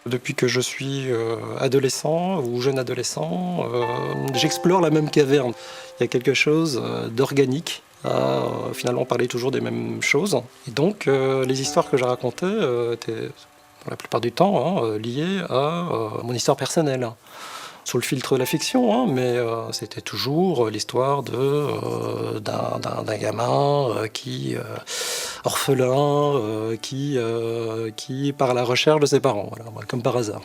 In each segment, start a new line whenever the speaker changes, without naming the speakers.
Depuis que je suis adolescent ou jeune adolescent, j'explore la même caverne. Il y a quelque chose d'organique à finalement parler toujours des mêmes choses. Et donc les histoires que je racontais étaient pour la plupart du temps liées à mon histoire personnelle. Sous le filtre de la fiction, mais c'était toujours l'histoire d'un gamin qui orphelin, qui part à la recherche de ses parents, voilà, comme par hasard.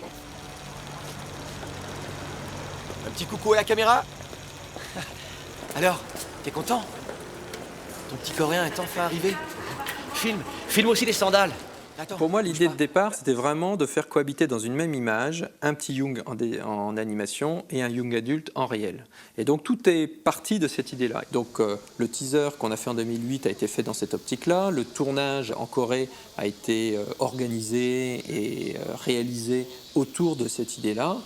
Un petit coucou à la caméra. Alors, t'es content? Ton petit coréen est enfin arrivé. Filme aussi les sandales. Attends,
Pour moi,
bouge
l'idée
pas.
de départ, c'était vraiment de faire cohabiter dans une même image un petit Jung en animation et un Jung adulte en réel. Et donc tout est parti de cette idée-là. Donc le teaser qu'on a fait en 2008 a été fait dans cette optique-là. Le tournage en Corée a été organisé et réalisé autour de cette idée-là.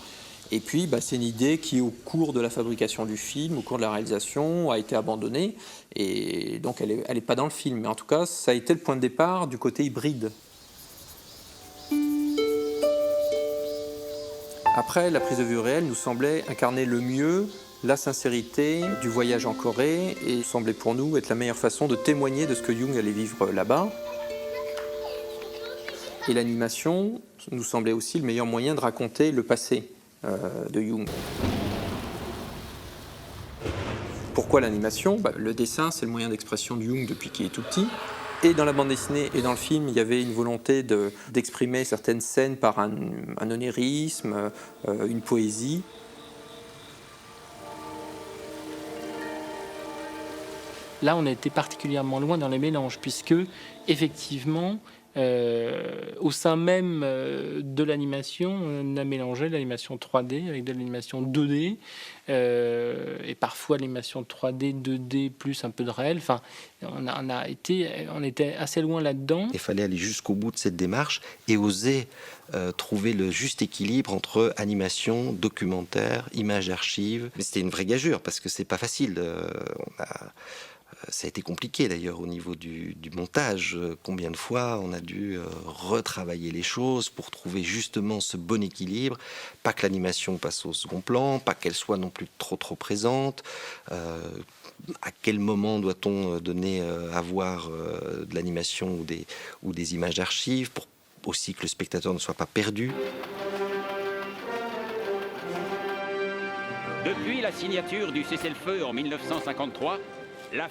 Et puis, c'est une idée qui, au cours de la fabrication du film, au cours de la réalisation, a été abandonnée. Et donc, elle est pas dans le film. Mais en tout cas, ça a été le point de départ du côté hybride. Après, la prise de vue réelle nous semblait incarner le mieux la sincérité du voyage en Corée et semblait pour nous être la meilleure façon de témoigner de ce que Jung allait vivre là-bas. Et l'animation nous semblait aussi le meilleur moyen de raconter le passé de Jung. Pourquoi l'animation? Le dessin, c'est le moyen d'expression de Jung depuis qu'il est tout petit. Et dans la bande dessinée et dans le film, il y avait une volonté d'exprimer certaines scènes par un onirisme, une poésie.
Là, on a été particulièrement loin dans les mélanges, puisque, effectivement, au sein même de l'animation, on a mélangé l'animation 3D avec de l'animation 2D, et parfois l'animation 3D, 2D plus un peu de réel. Enfin, on était assez loin là-dedans.
Il fallait aller jusqu'au bout de cette démarche et oser trouver le juste équilibre entre animation, documentaire, images d'archives. Mais c'était une vraie gageure parce que c'est pas facile. Ça a été compliqué d'ailleurs au niveau du montage. Combien de fois on a dû retravailler les choses pour trouver justement ce bon équilibre. Pas que l'animation passe au second plan, pas qu'elle soit non plus trop présente. À quel moment doit-on donner à voir de l'animation ou des images d'archives pour aussi que le spectateur ne soit pas perdu.
Depuis la signature du cessez-le-feu en 1953,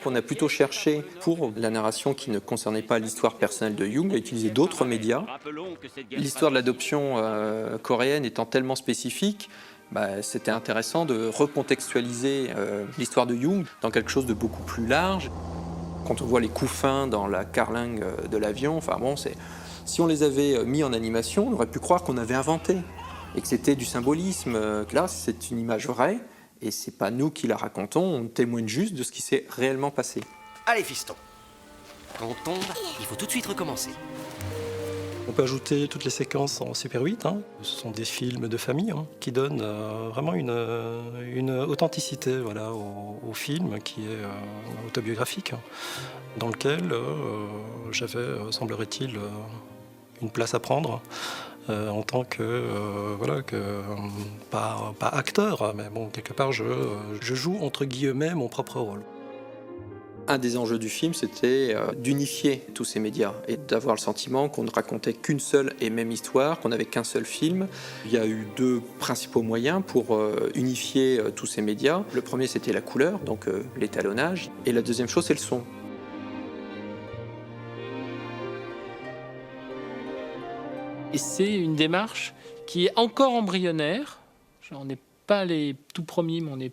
on a plutôt cherché, pour la narration qui ne concernait pas l'histoire personnelle de Jung, à utiliser d'autres médias. L'histoire de l'adoption coréenne étant tellement spécifique, c'était intéressant de recontextualiser l'histoire de Jung dans quelque chose de beaucoup plus large. Quand on voit les couffins dans la carlingue de l'avion, si on les avait mis en animation, on aurait pu croire qu'on avait inventé et que c'était du symbolisme. Là, c'est une image vraie. Et c'est pas nous qui la racontons, on témoigne juste de ce qui s'est réellement passé.
Allez, fiston. Quand on tombe, il faut tout de suite recommencer.
On peut ajouter toutes les séquences en Super 8. Ce sont des films de famille qui donnent vraiment une authenticité au film qui est autobiographique, dans lequel j'avais, semblerait-il, une place à prendre. En tant que pas acteur, mais bon, quelque part je joue entre guillemets mon propre rôle.
Un des enjeux du film, c'était d'unifier tous ces médias et d'avoir le sentiment qu'on ne racontait qu'une seule et même histoire, qu'on n'avait qu'un seul film. Il y a eu deux principaux moyens pour unifier tous ces médias. Le premier, c'était la couleur, donc l'étalonnage, et la deuxième chose, c'est le son.
Et c'est une démarche qui est encore embryonnaire. On n'est pas les tout premiers, mais on n'est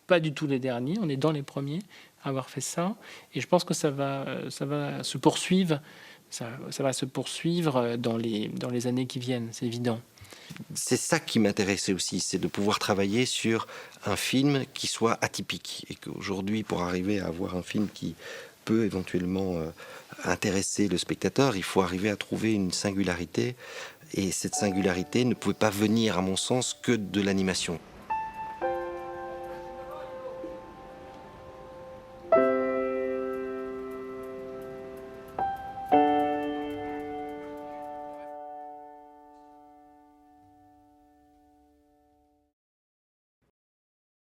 pas du tout les derniers. On est dans les premiers à avoir fait ça. Et je pense que ça va se poursuivre. Ça va se poursuivre dans les années qui viennent, c'est évident.
C'est ça qui m'intéressait aussi, c'est de pouvoir travailler sur un film qui soit atypique. Et qu'aujourd'hui, pour arriver à avoir un film qui peut éventuellement intéresser le spectateur, il faut arriver à trouver une singularité. Et cette singularité ne pouvait pas venir, à mon sens, que de l'animation.